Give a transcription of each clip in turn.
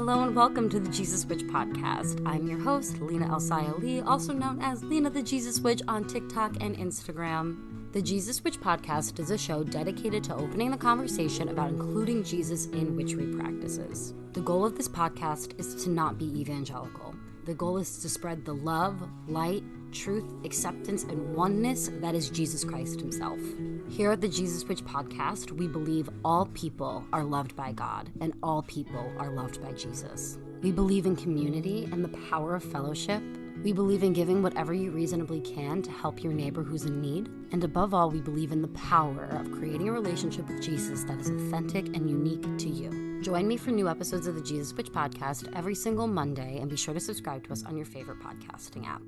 Hello and welcome to the Jesus Witch podcast. I'm your host, Lena Elsaya Lee, also known as Lena the Jesus Witch on TikTok and Instagram. The Jesus Witch podcast is a show dedicated to opening the conversation about including Jesus in witchery practices. The goal of this podcast is to not be evangelical. The goal is to spread the love, light, truth, acceptance, and oneness that is Jesus Christ himself. Here at the Jesus Witch podcast, we believe all people are loved by God and all people are loved by Jesus. We believe in community and the power of fellowship. We believe in giving whatever you reasonably can to help your neighbor who's in need. And above all, we believe in the power of creating a relationship with Jesus that is authentic and unique to you. Join me for new episodes of the Jesus Witch podcast every single Monday, and be sure to subscribe to us on your favorite podcasting app.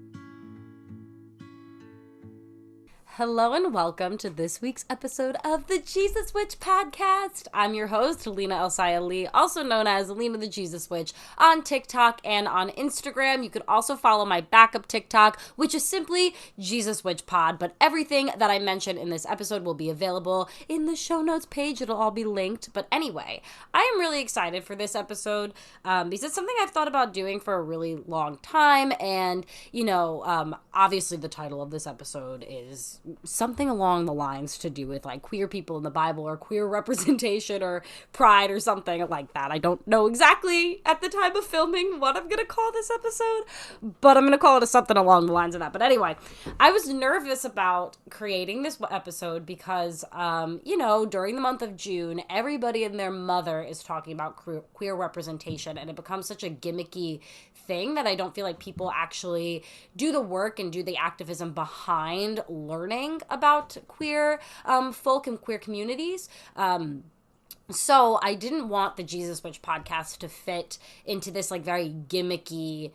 Hello and welcome to this week's episode of the Jesus Witch podcast. I'm your host, Lena Elsaya Lee, also known as Lena the Jesus Witch on TikTok and on Instagram. You can also follow my backup TikTok, which is simply Jesus Witch Pod, but everything that I mentioned in this episode will be available in the show notes page. It'll all be linked. But anyway, I am really excited for this episode because it's something I've thought about doing for a really long time. And, obviously the title of this episode is something along the lines to do with like queer people in the Bible or queer representation or pride or something like that. I don't know exactly at the time of filming what I'm going to call this episode, but I'm going to call it something along the lines of that. But anyway, I was nervous about creating this episode because, during the month of June, everybody and their mother is talking about queer representation, and it becomes such a gimmicky thing that I don't feel like people actually do the work and do the activism behind learning about queer folk and queer communities. So I didn't want the Jesus Witch podcast to fit into this like very gimmicky,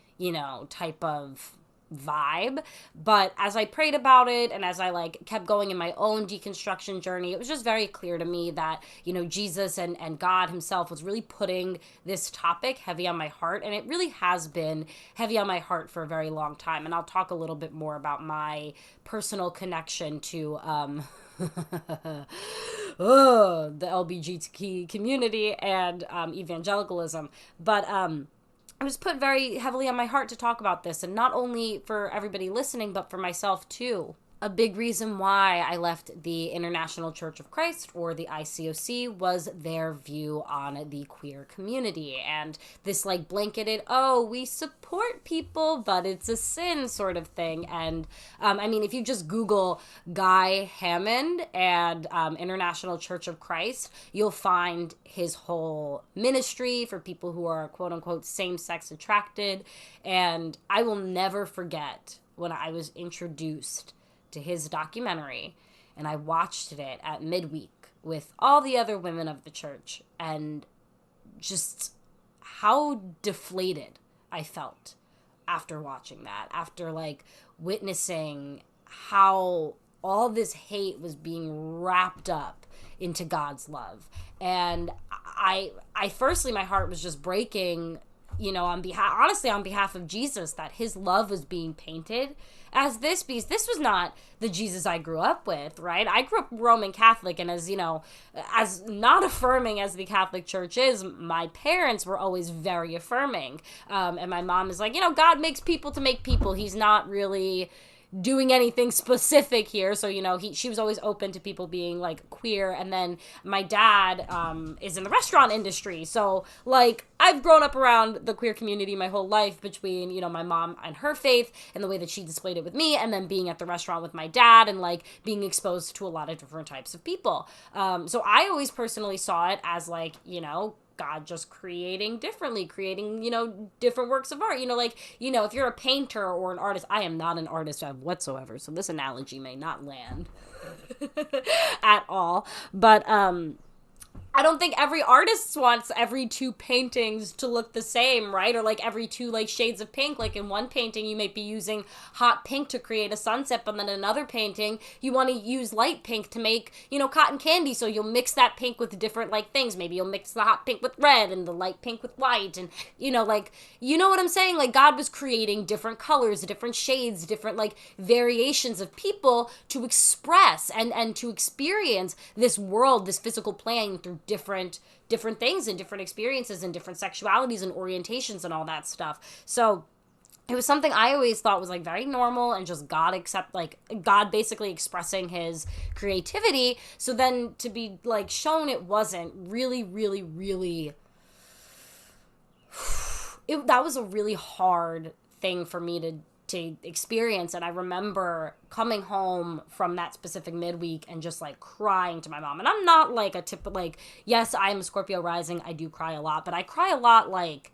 type of vibe. But as I prayed about it and as I kept going in my own deconstruction journey, it was just very clear to me that, Jesus and God himself was really putting this topic heavy on my heart. And it really has been heavy on my heart for a very long time. And I'll talk a little bit more about my personal connection to, the LGBTQ community and evangelicalism. But it was put very heavily on my heart to talk about this, and not only for everybody listening, but for myself too. A big reason why I left the International Church of Christ, or the ICOC, was their view on the queer community. And this blanketed, we support people, but it's a sin sort of thing. And if you just Google Guy Hammond and International Church of Christ, you'll find his whole ministry for people who are quote unquote same-sex attracted. And I will never forget when I was introduced to his documentary, and I watched it at midweek with all the other women of the church, and just how deflated I felt after watching that, after witnessing how all this hate was being wrapped up into God's love. And I firstly, my heart was just breaking, on behalf of Jesus, that his love was being painted as this, because this was not the Jesus I grew up with, right? I grew up Roman Catholic, and as not affirming as the Catholic Church is, my parents were always very affirming. And my mom is like, God makes people to make people. He's not really doing anything specific here. So, she was always open to people being queer. And then my dad is in the restaurant industry. So I've grown up around the queer community my whole life, between, my mom and her faith and the way that she displayed it with me, and then being at the restaurant with my dad and being exposed to a lot of different types of people. So I always personally saw it as God just creating differently, creating, different works of art, if you're a painter or an artist. I am not an artist whatsoever, so this analogy may not land at all, but, I don't think every artist wants every two paintings to look the same, right? Or every two shades of pink. In one painting, you might be using hot pink to create a sunset, but then another painting, you want to use light pink to make, cotton candy. So you'll mix that pink with different things. Maybe you'll mix the hot pink with red and the light pink with white. And, you know what I'm saying? God was creating different colors, different shades, different variations of people to express and to experience this world, this physical plane, through different things and different experiences and different sexualities and orientations and all that stuff. So it was something I always thought was like very normal and just God basically expressing his creativity. So then to be like shown it wasn't really, really, really, that was a really hard thing for me to experience. And I remember coming home from that specific midweek and just like crying to my mom. And I'm not like a yes, I am a Scorpio rising. I do cry a lot, but I cry a lot like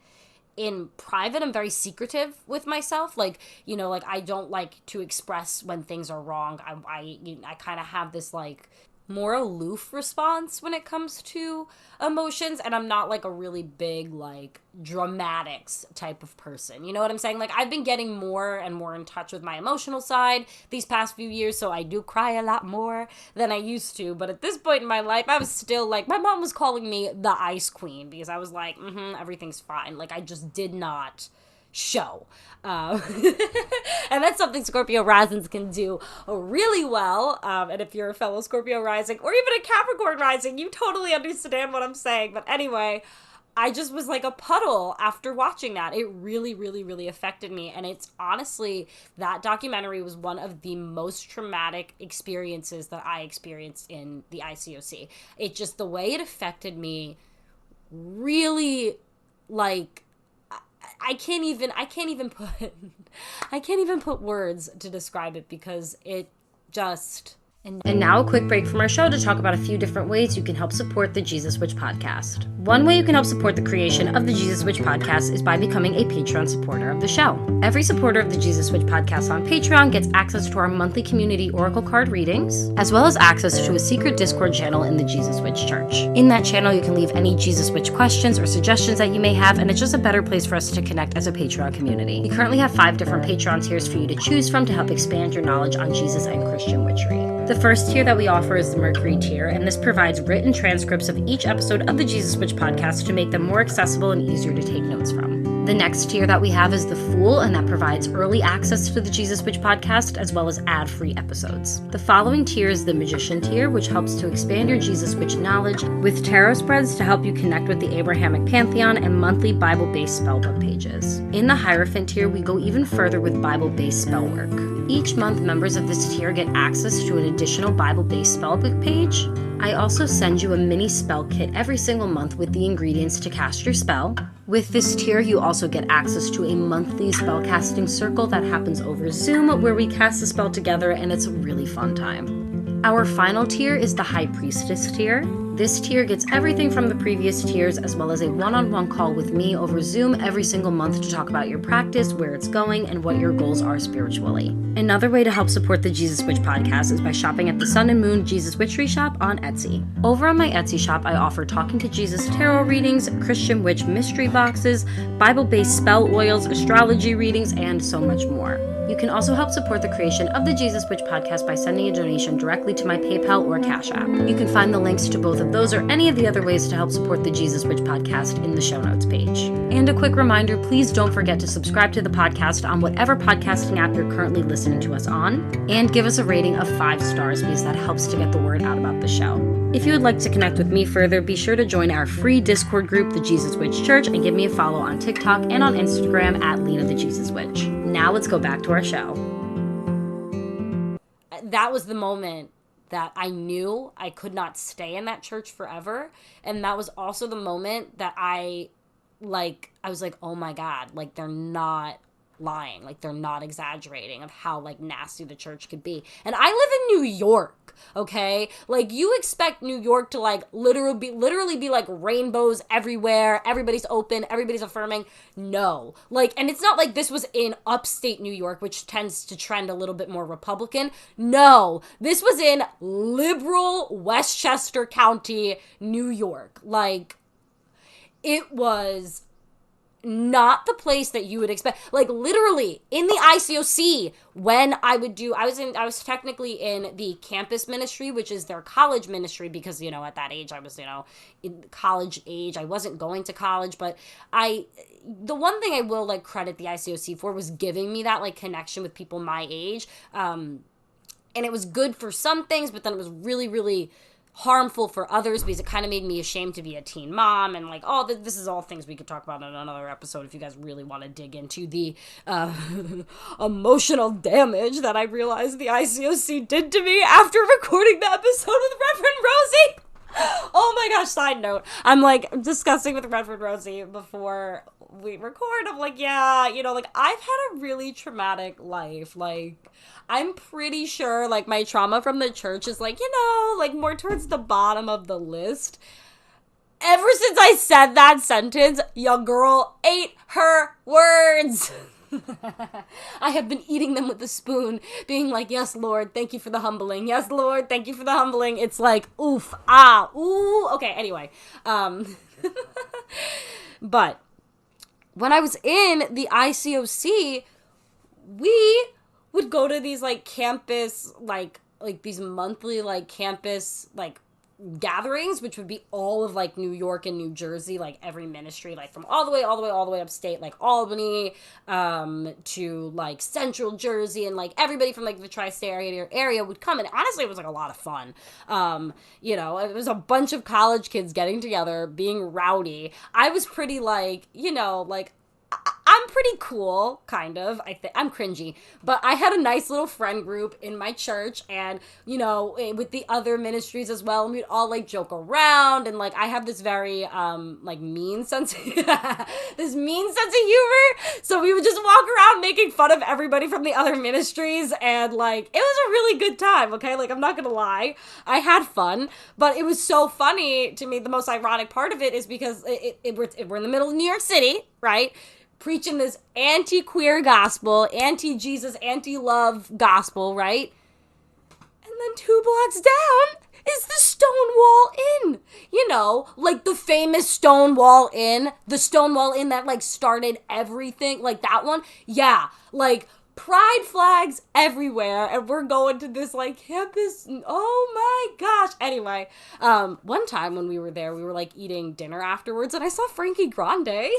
in private. I'm very secretive with myself. Like, like I don't like to express when things are wrong. I kind of have this like more aloof response when it comes to emotions, and I'm not like a really big like dramatics type of person. You know what I'm saying? Like I've been getting more and more in touch with my emotional side these past few years, so I do cry a lot more than I used to. But at this point in my life, I was still like, my mom was calling me the ice queen because I was like, everything's fine. Like I just did not show. And that's something Scorpio risings can do really well. And if you're a fellow Scorpio rising or even a Capricorn rising, you totally understand what I'm saying. But anyway, I just was like a puddle after watching that. It really, really, really affected me. And it's honestly, that documentary was one of the most traumatic experiences that I experienced in the ICOC. It just, the way it affected me really, like, I can't even put words to describe it because it just... And now a quick break from our show to talk about a few different ways you can help support the Jesus Witch podcast. One way you can help support the creation of the Jesus Witch podcast is by becoming a Patreon supporter of the show. Every supporter of the Jesus Witch podcast on Patreon gets access to our monthly community oracle card readings, as well as access to a secret Discord channel in the Jesus Witch Church. In that channel, you can leave any Jesus Witch questions or suggestions that you may have, and it's just a better place for us to connect as a Patreon community. We currently have 5 different Patreon tiers for you to choose from to help expand your knowledge on Jesus and Christian witchery. The first tier that we offer is the Mercury tier, and this provides written transcripts of each episode of the Jesus Witch podcast to make them more accessible and easier to take notes from. The next tier that we have is the Fool, and that provides early access to the Jesus Witch podcast as well as ad-free episodes. The following tier is the Magician tier, which helps to expand your Jesus Witch knowledge with tarot spreads to help you connect with the Abrahamic Pantheon and monthly Bible-based spellbook pages. In the Hierophant tier, we go even further with Bible-based spell work. Each month, members of this tier get access to an additional Bible-based spellbook page. I also send you a mini spell kit every single month with the ingredients to cast your spell. With this tier, you also get access to a monthly spellcasting circle that happens over Zoom, where we cast the spell together, and it's a really fun time. Our final tier is the High Priestess tier. This tier gets everything from the previous tiers, as well as a one-on-one call with me over Zoom every single month to talk about your practice, where it's going, and what your goals are spiritually. Another way to help support the Jesus Witch podcast is by shopping at the Sun and Moon Jesus Witchery shop on Etsy. Over on my Etsy shop, I offer Talking to Jesus tarot readings, Christian Witch mystery boxes, Bible-based spell oils, astrology readings, and so much more. You can also help support the creation of the Jesus Witch podcast by sending a donation directly to my PayPal or Cash App. You can find the links to both of those or any of the other ways to help support the Jesus Witch podcast in the show notes page. And a quick reminder, please don't forget to subscribe to the podcast on whatever podcasting app you're currently listening to us on, and give us a rating of 5 stars because that helps to get the word out about the show. If you would like to connect with me further, be sure to join our free Discord group, the Jesus Witch Church, and give me a follow on TikTok and on Instagram at Lena the Jesus Witch. Now let's go back to our show. That was the moment that I knew I could not stay in that church forever. And that was also the moment that I was like, oh my God, like they're not lying, like they're not exaggerating of how like nasty the church could be. And I live in New York, okay? Like you expect New York to like literally be like rainbows everywhere, everybody's open, everybody's affirming. No. Like, and it's not like this was in upstate New York, which tends to trend a little bit more Republican. No, this was in liberal Westchester County, New York. Like, it was not the place that you would expect. Like literally in the ICOC, when I was technically in the campus ministry, which is their college ministry, because, you know, at that age I was, you know, in college age. I wasn't going to college, but the one thing I will like credit the ICOC for was giving me that like connection with people my age. And it was good for some things, but then it was really, really harmful for others because it kind of made me ashamed to be a teen mom, and like, oh, this is all things we could talk about in another episode if you guys really want to dig into the emotional damage that I realized the ICOC did to me after recording the episode with Reverend Rosie. Oh my gosh, side note. I'm like discussing with Reverend Rosie before we record. I'm like, yeah, you know, like I've had a really traumatic life. Like, I'm pretty sure like my trauma from the church is like, you know, like more towards the bottom of the list. Ever since I said that sentence, young girl ate her words. I have been eating them with a spoon, being like, yes, Lord, thank you for the humbling. Yes, Lord, thank you for the humbling. It's like, oof, ah, ooh. Okay, anyway. But when I was in the ICOC, we would go to these, like, campus, like these monthly, like, campus, like, gatherings, which would be all of like New York and New Jersey, like every ministry, like from all the way upstate, like Albany, to like Central Jersey, and like everybody from like the tri-state area would come, and honestly it was like a lot of fun. You know, it was a bunch of college kids getting together, being rowdy. I was pretty like, you know, like I'm pretty cool, kind of. I'm cringy, but I had a nice little friend group in my church, and you know, with the other ministries as well. And we'd all like joke around, and like I have this very like mean sense, this mean sense of humor. So we would just walk around making fun of everybody from the other ministries, and like it was a really good time. Okay, like I'm not gonna lie, I had fun, but it was so funny to me. The most ironic part of it is because we're in the middle of New York City, right? Preaching this anti-queer gospel, anti-Jesus, anti-love gospel, right? And then 2 blocks down is the Stonewall Inn. You know, like the famous Stonewall Inn. The Stonewall Inn that, like, started everything. Like, that one. Yeah, like, pride flags everywhere, and we're going to this like campus. Oh my gosh. Anyway, one time when we were there, we were like eating dinner afterwards, and I saw Frankie Grande.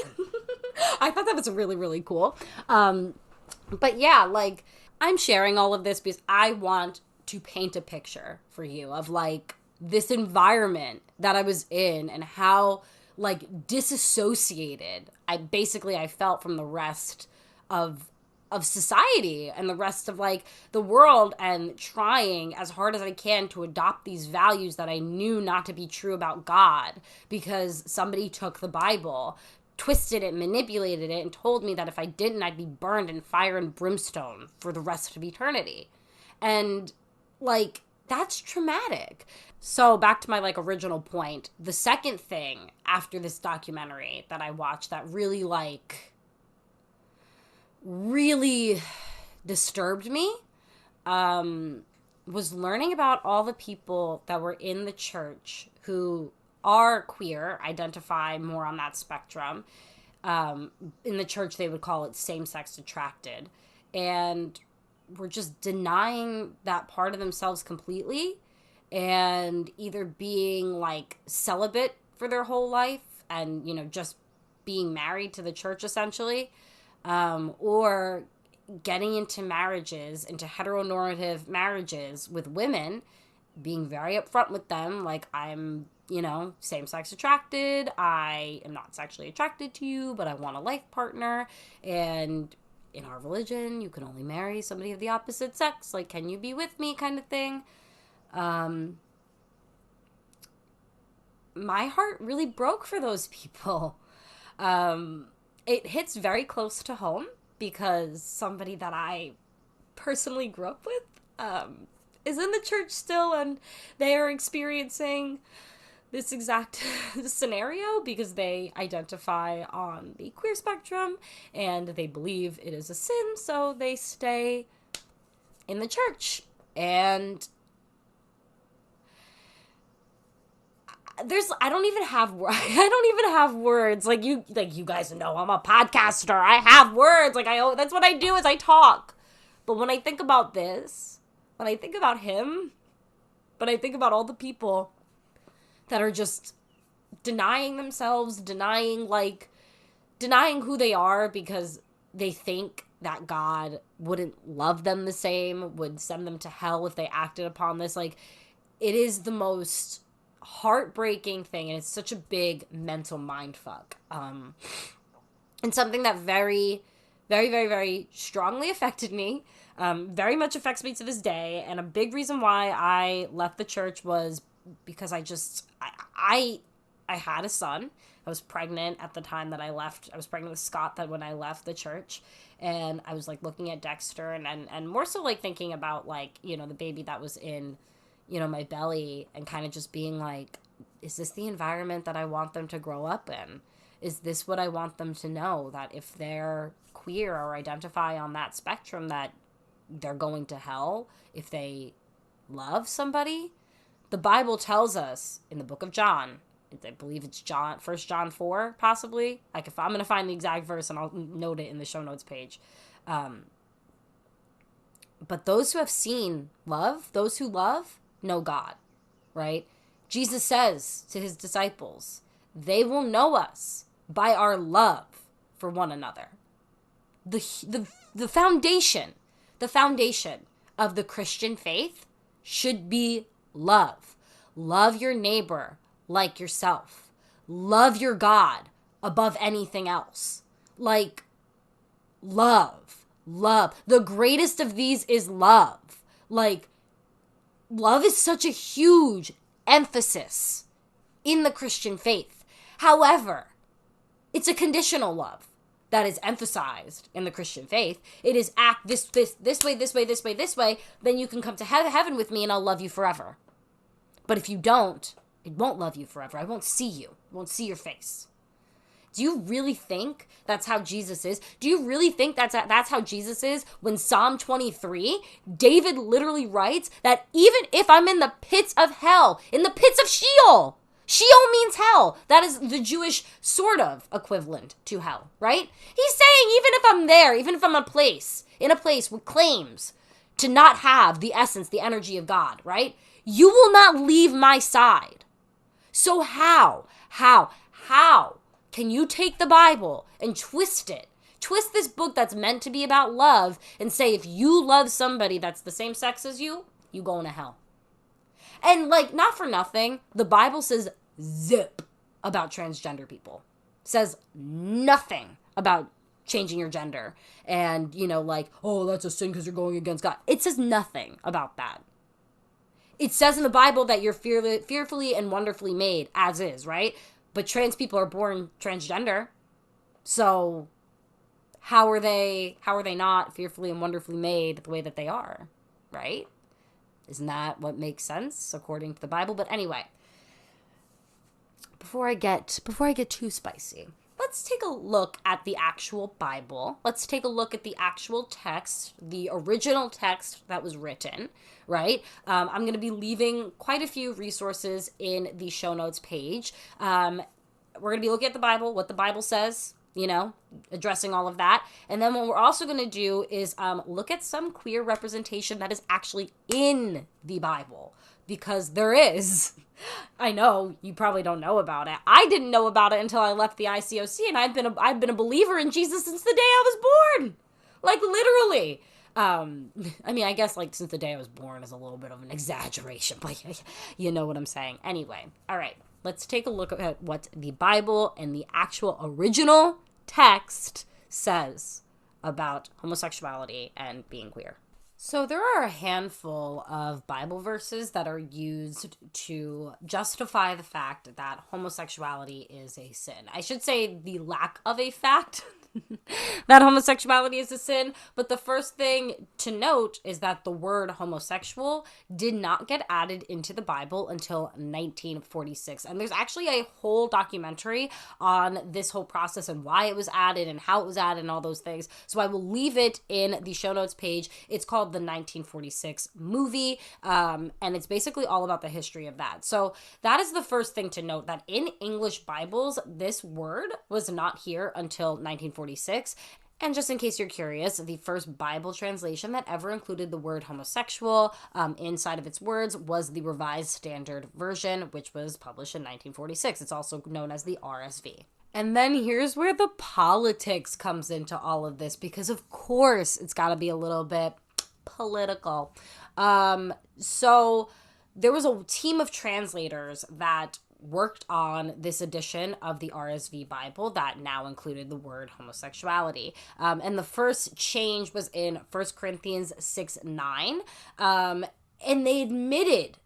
I thought that was really, really cool. But yeah, like I'm sharing all of this because I want to paint a picture for you of like this environment that I was in and how like disassociated I felt from the rest of society and the rest of like the world, and trying as hard as I can to adopt these values that I knew not to be true about God, because somebody took the Bible, twisted it, manipulated it, and told me that if I didn't, I'd be burned in fire and brimstone for the rest of eternity. And like that's traumatic. So back to my like original point, the second thing after this documentary that I watched that really disturbed me was learning about all the people that were in the church who are queer, identify more on that spectrum. In the church, they would call it same-sex attracted. And were just denying that part of themselves completely, and either being like celibate for their whole life and, you know, just being married to the church essentially, or getting into marriages, into heteronormative marriages with women, being very upfront with them, like, I'm, you know, same-sex attracted, I am not sexually attracted to you, but I want a life partner, and in our religion, you can only marry somebody of the opposite sex, like, can you be with me, kind of thing. My heart really broke for those people. It hits very close to home because somebody that I personally grew up with is in the church still, and they are experiencing this exact scenario because they identify on the queer spectrum and they believe it is a sin, so they stay in the church. And I don't even have words. Like you guys know I'm a podcaster. I have words. Like that's what I do is I talk. But when I think about this, when I think about him, but I think about all the people that are just denying themselves, denying who they are because they think that God wouldn't love them the same, would send them to hell if they acted upon this. Like, it is the most heartbreaking thing, and it's such a big mental mind fuck. And something that very, very, very, very strongly affected me, very much affects me to this day. And a big reason why I left the church was because I had a son. I was pregnant at the time that I left. I was pregnant with Scott when I left the church. And I was like looking at Dexter and more so like thinking about like, the baby that was in, my belly, and kind of just being like, is this the environment that I want them to grow up in? Is this what I want them to know? That if they're queer or identify on that spectrum, that they're going to hell if they love somebody? The Bible tells us in the book of John, I believe it's John, 1 John 4, possibly. Like, if I'm going to find the exact verse, and I'll note it in the show notes page. But those who have seen love, those who love, know God, right? Jesus says to his disciples, they will know us by our love for one another. The foundation of the Christian faith should be love. Love your neighbor like yourself. Love your God above anything else. Like, love. The greatest of these is love. Like, love is such a huge emphasis in the Christian faith. However, it's a conditional love that is emphasized in the Christian faith. It is act this way, then you can come to heaven with me and I'll love you forever. But if you don't, it won't love you forever. I won't see you. I won't see your face. Do you really think that's how Jesus is? Do you really think that's how Jesus is? When Psalm 23, David literally writes that even if I'm in the pits of hell, in the pits of Sheol, Sheol means hell. That is the Jewish sort of equivalent to hell, right? He's saying even if I'm there, even if I'm in a place with claims to not have the essence, the energy of God, right? You will not leave my side. So how can you take the Bible and twist it? Twist this book that's meant to be about love and say if you love somebody that's the same sex as you going to hell. And like, not for nothing, the Bible says zip about transgender people. It says nothing about changing your gender and, like, oh, that's a sin because you're going against God. It says nothing about that. It says in the Bible that you're fearfully and wonderfully made, as is, right? But trans people are born transgender. So how are they not fearfully and wonderfully made the way that they are, right? Isn't that what makes sense according to the Bible? But anyway, before I get too spicy, let's take a look at the actual Bible. Let's take a look at the actual text, the original text that was written, right? I'm going to be leaving quite a few resources in the show notes page. We're going to be looking at the Bible, what the Bible says, addressing all of that. And then what we're also going to do is look at some queer representation that is actually in the Bible, because there is. I know you probably don't know about it. I didn't know about it until I left the ICOC, and I've been a believer in Jesus since the day I was born. Like, literally. I guess like since the day I was born is a little bit of an exaggeration, but you know what I'm saying. Anyway, all right, let's take a look at what the Bible and the actual original text says about homosexuality and being queer. So there are a handful of Bible verses that are used to justify the fact that homosexuality is a sin. I should say the lack of a fact that homosexuality is a sin. But the first thing to note is that the word homosexual did not get added into the Bible until 1946. And there's actually a whole documentary on this whole process and why it was added and how it was added and all those things. So I will leave it in the show notes page. It's called the 1946 movie. And it's basically all about the history of that. So that is the first thing to note, that in English Bibles, this word was not here until 1946. And just in case you're curious, the first Bible translation that ever included the word homosexual inside of its words was the Revised Standard Version, which was published in 1946. It's also known as the RSV. And then here's where the politics comes into all of this, because of course it's got to be a little bit political. So there was a team of translators that worked on this edition of the RSV Bible that now included the word homosexuality. And the first change was in 1 Corinthians 6:9. And they admitted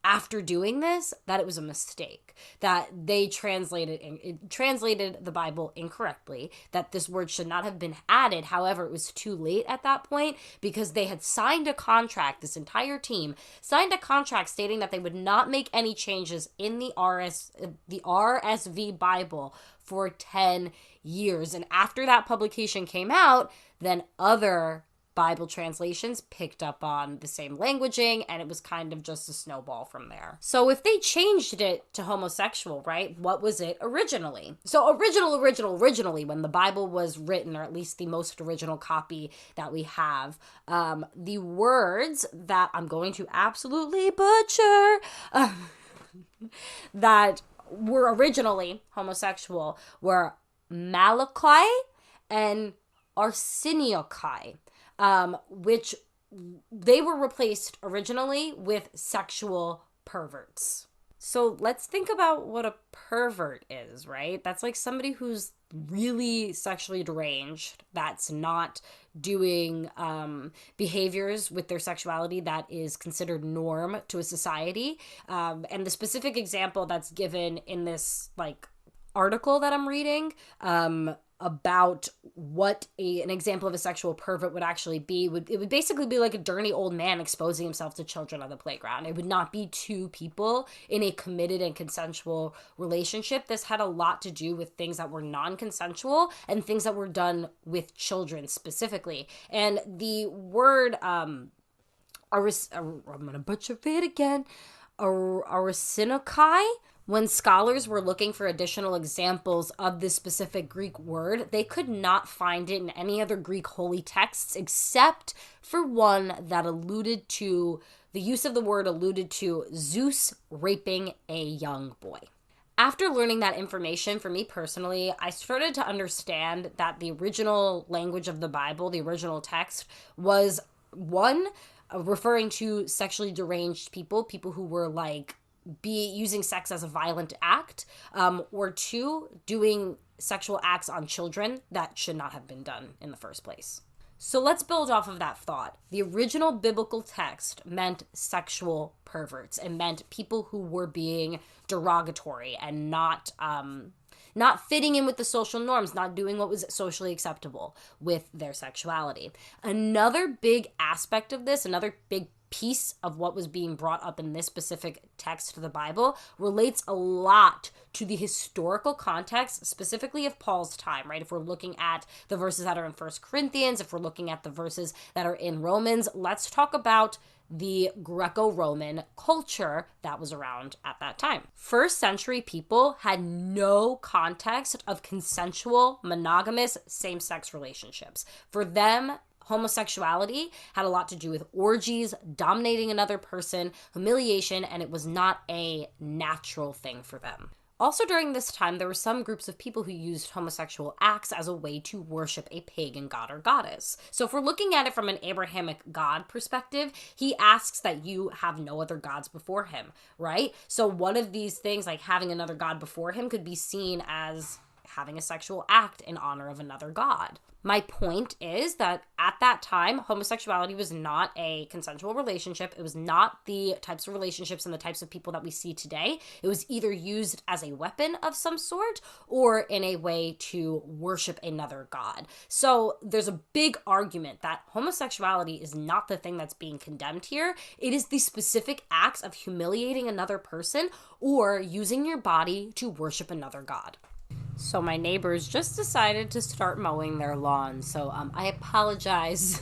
after doing this that it was a mistake, that they translated the Bible incorrectly, that this word should not have been added. However, it was too late at that point because they had signed a contract, this entire team signed a contract stating that they would not make any changes in the RSV Bible for 10 years. And after that publication came out, then other Bible translations picked up on the same languaging, and it was kind of just a snowball from there. So if they changed it to homosexual, right, what was it originally? So originally, when the Bible was written, or at least the most original copy that we have, the words that I'm going to absolutely butcher, that were originally homosexual were Malachi and Arseniochi. Which they were replaced originally with sexual perverts. So let's think about what a pervert is, right? That's like somebody who's really sexually deranged, that's not doing behaviors with their sexuality that is considered norm to a society. And the specific example that's given in this article that I'm reading, about what an example of a sexual pervert would actually be, it would basically be like a dirty old man exposing himself to children on the playground. It would not be two people in a committed and consensual relationship. This had a lot to do with things that were non-consensual and things that were done with children specifically. And the word, I'm going to butcher it again, Arseniochi. When scholars were looking for additional examples of this specific Greek word, they could not find it in any other Greek holy texts except for one that alluded to, the use of the word alluded to Zeus raping a young boy. After learning that information, for me personally, I started to understand that the original language of the Bible, the original text, was one, referring to sexually deranged people who were using sex as a violent act, or two, doing sexual acts on children that should not have been done in the first place. So let's build off of that thought. The original biblical text meant sexual perverts. It meant people who were being derogatory and not fitting in with the social norms, not doing what was socially acceptable with their sexuality. Another big aspect of this, another big piece of what was being brought up in this specific text of the Bible relates a lot to the historical context, specifically of Paul's time, right? If we're looking at the verses that are in 1 Corinthians, if we're looking at the verses that are in Romans, let's talk about the Greco-Roman culture that was around at that time. First century people had no context of consensual, monogamous, same-sex relationships. For them, homosexuality had a lot to do with orgies, dominating another person, humiliation, and it was not a natural thing for them. Also during this time, there were some groups of people who used homosexual acts as a way to worship a pagan god or goddess. So if we're looking at it from an Abrahamic God perspective, he asks that you have no other gods before him, right? So one of these things, like having another god before him, could be seen as having a sexual act in honor of another god. My point is that at that time, homosexuality was not a consensual relationship. It was not the types of relationships and the types of people that we see today. It was either used as a weapon of some sort or in a way to worship another god. So there's a big argument that homosexuality is not the thing that's being condemned here. It is the specific acts of humiliating another person or using your body to worship another god. So my neighbors just decided to start mowing their lawn. So I apologize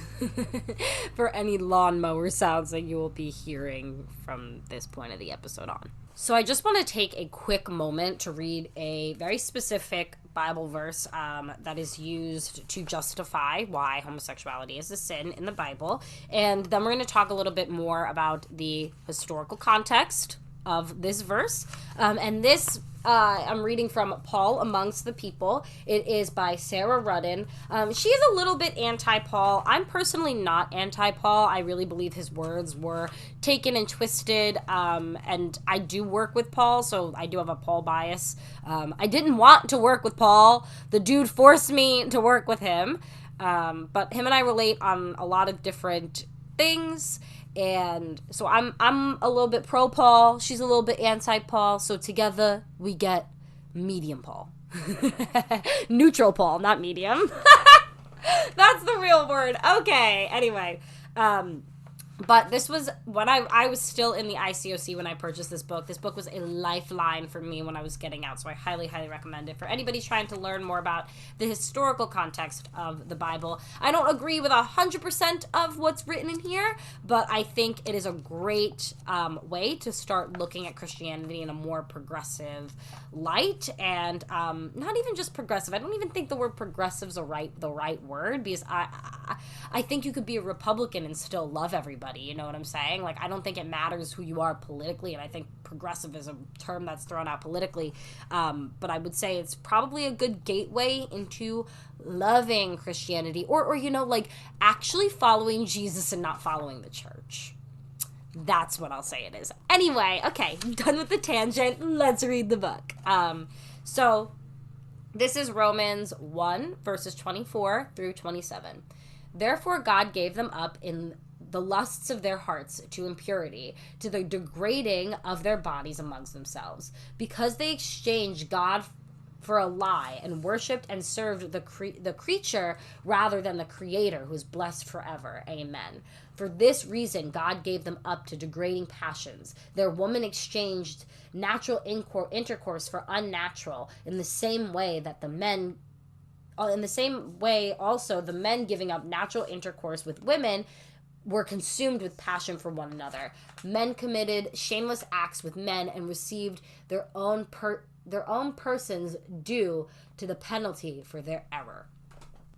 for any lawnmower sounds that you will be hearing from this point of the episode on. So I just want to take a quick moment to read a very specific Bible verse that is used to justify why homosexuality is a sin in the Bible. And then we're going to talk a little bit more about the historical context of this verse. And this, I'm reading from Paul Amongst the People. It is by Sarah Rudden. She is a little bit anti-Paul. I'm personally not anti-Paul. I really believe his words were taken and twisted. And I do work with Paul, so I do have a Paul bias. I didn't want to work with Paul. The dude forced me to work with him. But him and I relate on a lot of different things. And so I'm a little bit pro Paul. She's a little bit anti Paul. So together we get medium Paul. Neutral Paul, not medium. That's the real word. Okay. Anyway, but this was when I was still in the ICOC when I purchased this book. This book was a lifeline for me when I was getting out, so I highly, highly recommend it for anybody trying to learn more about the historical context of the Bible. I don't agree with 100% of what's written in here, but I think it is a great way to start looking at Christianity in a more progressive light, and not even just progressive. I don't even think the word progressive is the right word, because I think you could be a Republican and still love everybody. You know what I'm saying? Like, I don't think it matters who you are politically, and I think progressive is a term that's thrown out politically. But I would say it's probably a good gateway into loving Christianity, or you know, like actually following Jesus and not following the church. That's what I'll say it is. Anyway, okay, done with the tangent. Let's read the book. So this is Romans 1, verses 24 through 27. Therefore God gave them up in the lusts of their hearts to impurity, to the degrading of their bodies amongst themselves, because they exchanged God for a lie and worshipped and served the creature rather than the Creator, who is blessed forever. Amen. For this reason, God gave them up to degrading passions. Their woman exchanged natural intercourse for unnatural, in the same way also the men giving up natural intercourse with women were consumed with passion for one another. Men committed shameless acts with men and received their own persons due to the penalty for their error.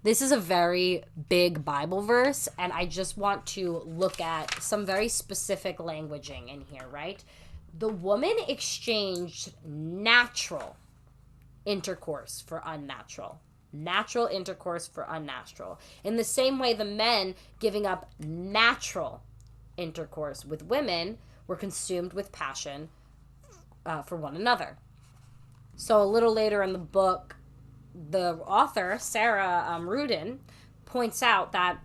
This is a very big Bible verse, and I just want to look at some very specific languaging in here, right? The woman exchanged natural intercourse for unnatural. Natural intercourse for unnatural. In the same way, the men giving up natural intercourse with women were consumed with passion for one another. So a little later in the book, the author, Sarah Rudin, points out that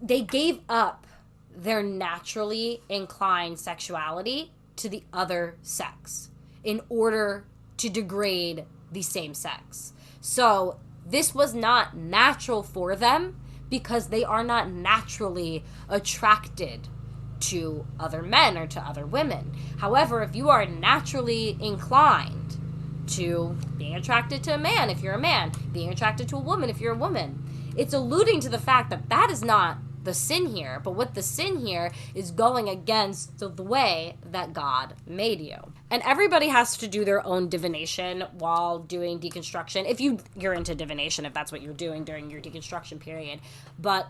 they gave up their naturally inclined sexuality to the other sex in order to degrade the same sex. So this was not natural for them because they are not naturally attracted to other men or to other women. However, if you are naturally inclined to being attracted to a man if you're a man, being attracted to a woman if you're a woman, it's alluding to the fact that that is not the sin here, but what the sin here is going against the way that God made you. And everybody has to do their own divination while doing deconstruction, if you're into divination, if that's what you're doing during your deconstruction period. But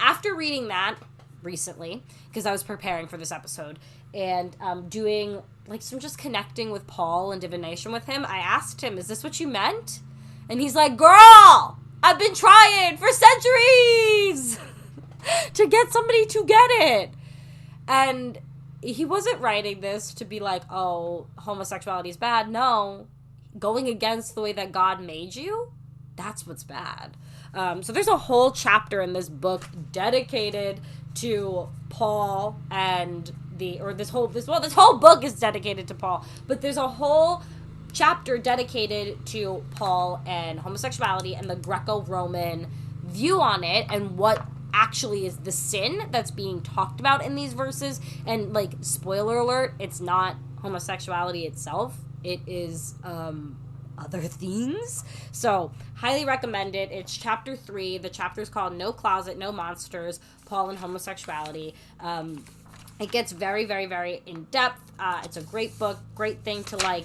after reading that recently, because I was preparing for this episode, and doing like some just connecting with Paul and divination with him, I asked him, is this what you meant? And he's like, girl, I've been trying for centuries to get somebody to get it. And he wasn't writing this to be like, oh, homosexuality is bad. No, going against the way that God made you, that's what's bad. So there's a whole chapter in this book dedicated to Paul and this whole book is dedicated to Paul, but there's a whole chapter dedicated to Paul and homosexuality and the Greco-Roman view on it, and what actually is the sin that's being talked about in these verses. And like, spoiler alert, it's not homosexuality itself, it is other things. So highly recommend it. It's chapter 3. The chapter is called No Closet, No Monsters, Paul and Homosexuality. It gets very, very, very in depth. It's a great book, great thing to like.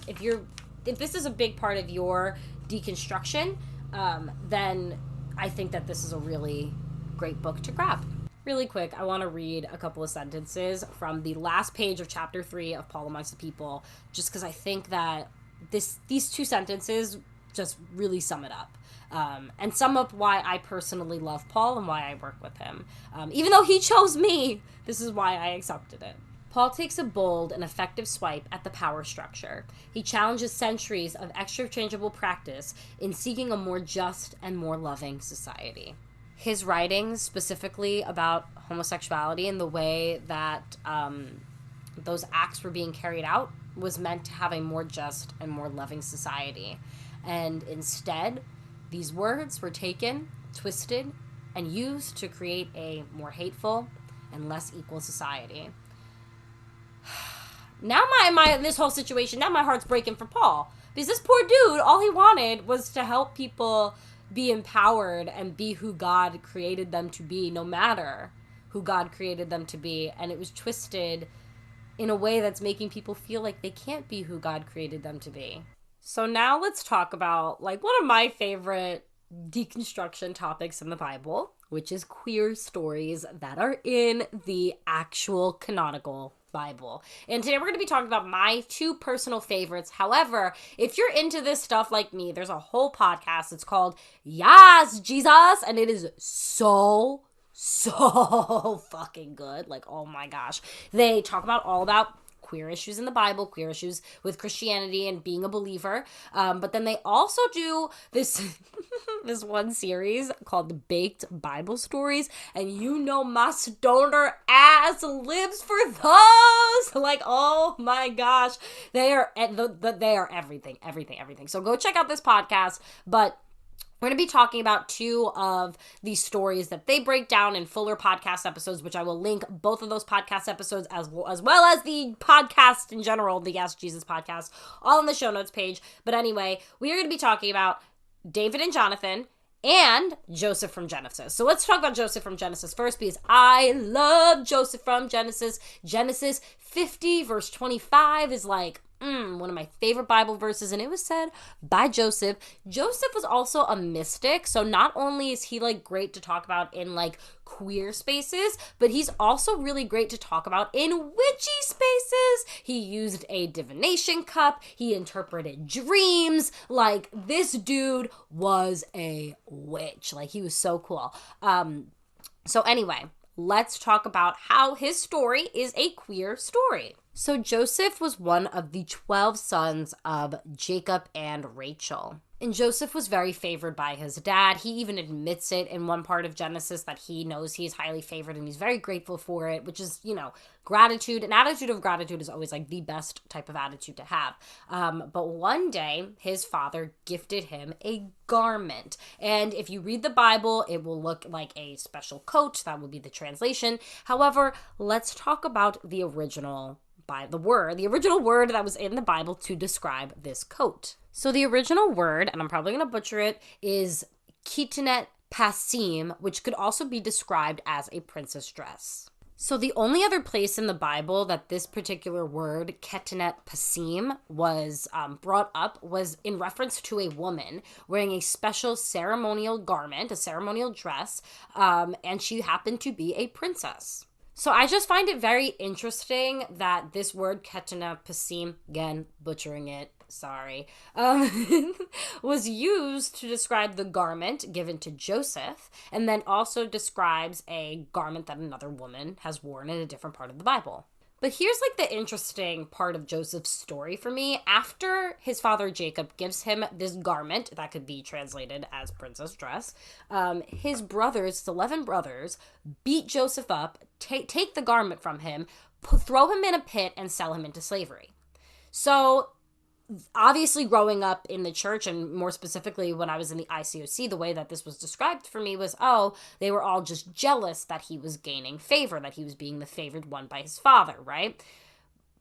If this is a big part of your deconstruction, then I think that this is a really great book to grab. Really quick, I want to read a couple of sentences from the last page of chapter 3 of Paul Amongst the People, just because I think that these two sentences just really sum it up. And sum up why I personally love Paul and why I work with him. Even though he chose me, this is why I accepted it. Paul takes a bold and effective swipe at the power structure. He challenges centuries of exchangeable practice in seeking a more just and more loving society. His writings, specifically about homosexuality and the way that those acts were being carried out, was meant to have a more just and more loving society. And instead, these words were taken, twisted, and used to create a more hateful and less equal society. Now this whole situation, now my heart's breaking for Paul. Because this poor dude, all he wanted was to help people be empowered and be who God created them to be, no matter who God created them to be. And it was twisted in a way that's making people feel like they can't be who God created them to be. So now let's talk about, like, one of my favorite deconstruction topics in the Bible, which is queer stories that are in the actual canonical Bible. And today we're going to be talking about my two personal favorites. However, if you're into this stuff like me, there's a whole podcast. It's called Yes, Jesus, and it is so fucking good. Like, oh my gosh. They talk about all about queer issues in the Bible, queer issues with Christianity and being a believer. But then they also do this this one series called the Baked Bible Stories. And you know my stoner ass lives for those. Like, oh my gosh. They are everything. So go check out this podcast. But we're going to be talking about two of these stories that they break down in fuller podcast episodes, which I will link both of those podcast episodes as well as the podcast in general, the Yes Jesus podcast, all in the show notes page. But anyway, we are going to be talking about David and Jonathan and Joseph from Genesis. So let's talk about Joseph from Genesis first, because I love Joseph from Genesis. Genesis 50 verse 25 is like one of my favorite Bible verses, and it was said by Joseph. Joseph was also a mystic, so not only is he like great to talk about in like queer spaces, but he's also really great to talk about in witchy spaces. He used a divination cup, he interpreted dreams. Like, this dude was a witch. Like, he was so cool. So anyway, let's talk about how his story is a queer story. So Joseph was one of the 12 sons of Jacob and Rachel. And Joseph was very favored by his dad. He even admits it in one part of Genesis that he knows he's highly favored and he's very grateful for it, which is, gratitude. An attitude of gratitude is always like the best type of attitude to have. But one day, his father gifted him a garment. And if you read the Bible, it will look like a special coat. That would be the translation. However, let's talk about the original word that was in the Bible to describe this coat. So the original word, and I'm probably going to butcher it, is kitinet pasim, which could also be described as a princess dress. So the only other place in the Bible that this particular word, ketinet pasim, was brought up was in reference to a woman wearing a special ceremonial garment, a ceremonial dress, and she happened to be a princess. So I just find it very interesting that this word, ketana pasim, again, butchering it, sorry, was used to describe the garment given to Joseph, and then also describes a garment that another woman has worn in a different part of the Bible. But here's like the interesting part of Joseph's story for me. After his father Jacob gives him this garment that could be translated as princess dress, his brothers, his 11 brothers, beat Joseph up, take the garment from him, throw him in a pit, and sell him into slavery. So obviously growing up in the church, and more specifically when I was in the ICOC, the way that this was described for me was, they were all just jealous that he was gaining favor, that he was being the favored one by his father, right?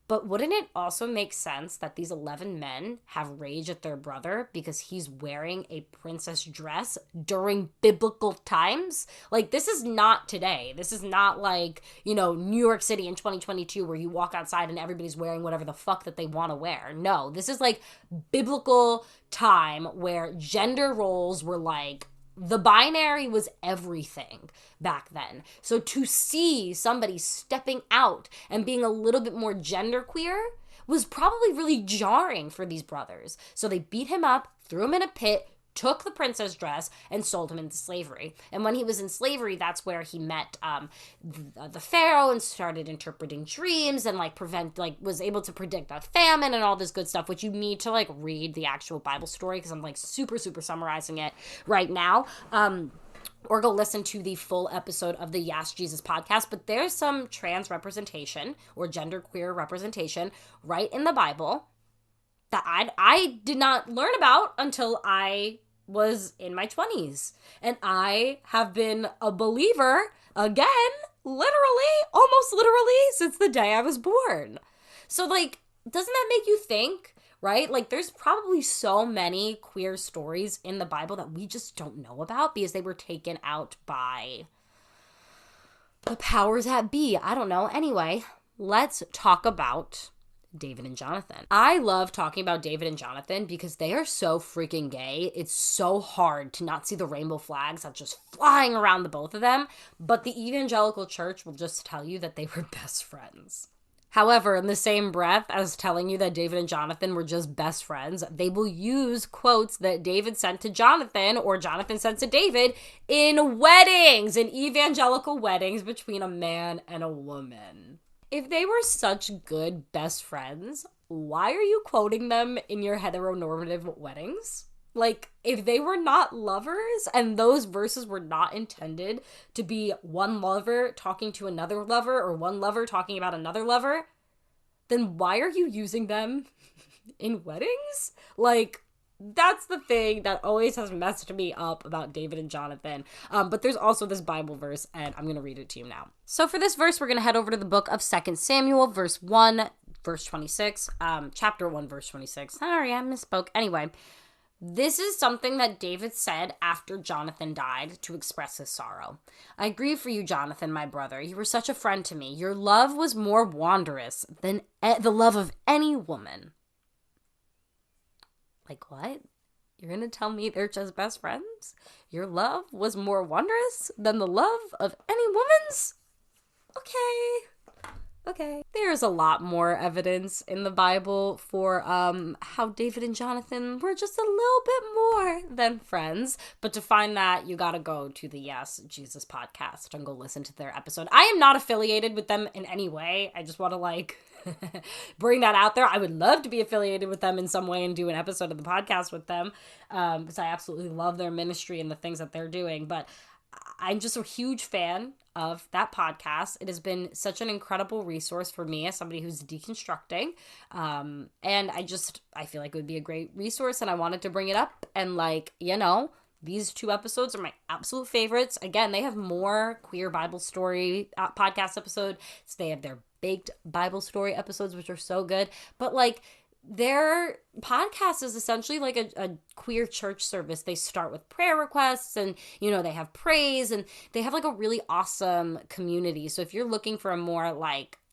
But wouldn't it also make sense that these 11 men have rage at their brother because he's wearing a princess dress during biblical times? Like, this is not today. This is not like, New York City in 2022 where you walk outside and everybody's wearing whatever the fuck that they want to wear. No, this is like biblical time where gender roles were like the binary was everything back then. So to see somebody stepping out and being a little bit more genderqueer was probably really jarring for these brothers. So they beat him up, threw him in a pit, took the princess dress, and sold him into slavery. And when he was in slavery, that's where he met the pharaoh and started interpreting dreams and was able to predict a famine and all this good stuff, which you need to read the actual Bible story, because I'm super summarizing it right now. Or go listen to the full episode of the Yes Jesus podcast. But there's some trans representation or genderqueer representation right in the Bible that I did not learn about until I was in my 20s. And I have been a believer again, almost literally, since the day I was born. So, doesn't that make you think, right? There's probably so many queer stories in the Bible that we just don't know about because they were taken out by the powers that be. I don't know. Anyway, let's talk about David and Jonathan. I love talking about David and Jonathan because they are so freaking gay. It's so hard to not see the rainbow flags that's just flying around the both of them. But the evangelical church will just tell you that they were best friends. However, in the same breath as telling you that David and Jonathan were just best friends, they will use quotes that David sent to Jonathan or Jonathan sent to David in weddings, in evangelical weddings between a man and a woman. If they were such good best friends, why are you quoting them in your heteronormative weddings? If they were not lovers and those verses were not intended to be one lover talking to another lover or one lover talking about another lover, then why are you using them in weddings? That's the thing that always has messed me up about David and Jonathan. But there's also this Bible verse, and I'm going to read it to you now. So for this verse, we're going to head over to the book of 2 Samuel, verse 1, verse 26, chapter 1, verse 26. Sorry, I misspoke. Anyway, this is something that David said after Jonathan died to express his sorrow. I grieve for you, Jonathan, my brother. You were such a friend to me. Your love was more wondrous than the love of any woman. What? You're gonna tell me they're just best friends? Your love was more wondrous than the love of any woman's? Okay. There's a lot more evidence in the Bible for how David and Jonathan were just a little bit more than friends. But to find that, you gotta go to the Yes Jesus podcast and go listen to their episode. I am not affiliated with them in any way. I just want to bring that out there. I would love to be affiliated with them in some way and do an episode of the podcast with them because I absolutely love their ministry and the things that they're doing. But I'm just a huge fan of that podcast. It has been such an incredible resource for me as somebody who's deconstructing. And I feel like it would be a great resource and I wanted to bring it up. And these two episodes are my absolute favorites. Again, they have more queer Bible story podcast episodes. So they have their baked Bible story episodes, which are so good. But their podcast is essentially a queer church service. They start with prayer requests and, they have praise and they have a really awesome community. So if you're looking for a more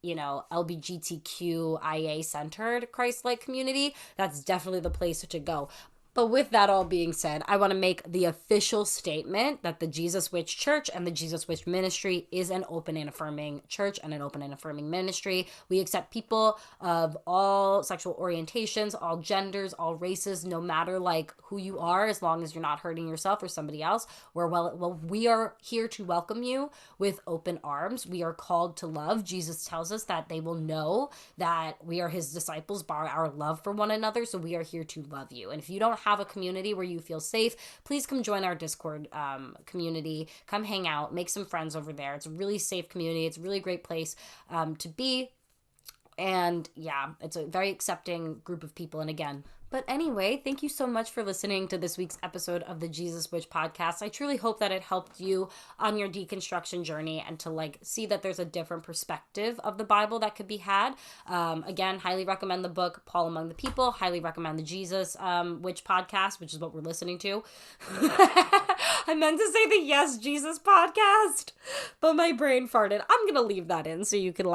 LGBTQIA centered Christ-like community, that's definitely the place to go. But with that all being said, I want to make the official statement that the Jesus Witch Church and the Jesus Witch Ministry is an open and affirming church and an open and affirming ministry. We accept people of all sexual orientations, all genders, all races, no matter who you are, as long as you're not hurting yourself or somebody else. We are here to welcome you with open arms. We are called to love. Jesus tells us that they will know that we are his disciples by our love for one another. So we are here to love you. And if you don't have a community where you feel safe, please come join our Discord community. Come hang out, make some friends over there. It's a really safe community. It's a really great place to be. And yeah, it's a very accepting group of people. And again, but anyway, thank you so much for listening to this week's episode of the Jesus Witch podcast. I truly hope that it helped you on your deconstruction journey and to see that there's a different perspective of the Bible that could be had. Again, highly recommend the book Paul Among the People. Highly recommend the Jesus Witch podcast, which is what we're listening to. I meant to say the Yes Jesus podcast, but my brain farted. I'm going to leave that in so you can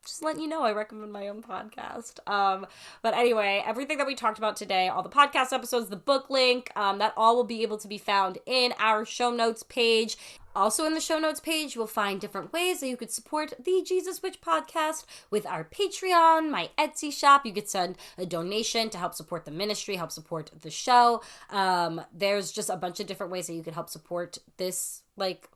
Just letting you know, I recommend my own podcast. But anyway, everything that we talked about today, all the podcast episodes, the book link, that all will be able to be found in our show notes page. Also in the show notes page, you will find different ways that you could support the Jesus Witch podcast with our Patreon, my Etsy shop. You could send a donation to help support the ministry, help support the show. There's just a bunch of different ways that you could help support this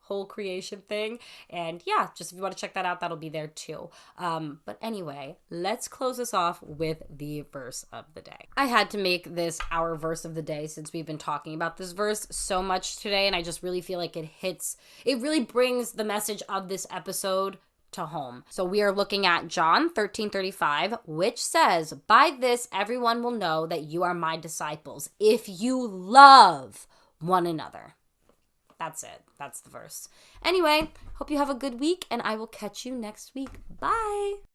whole creation thing. And yeah, just if you want to check that out, that'll be there too. But anyway, let's close this off with the verse of the day. I had to make this our verse of the day since we've been talking about this verse so much today, and I just really feel like it really brings the message of this episode to home. So we are looking at John 13:35, which says, "By this everyone will know that you are my disciples, if you love one another." That's it. That's the verse. Anyway, hope you have a good week, and I will catch you next week. Bye.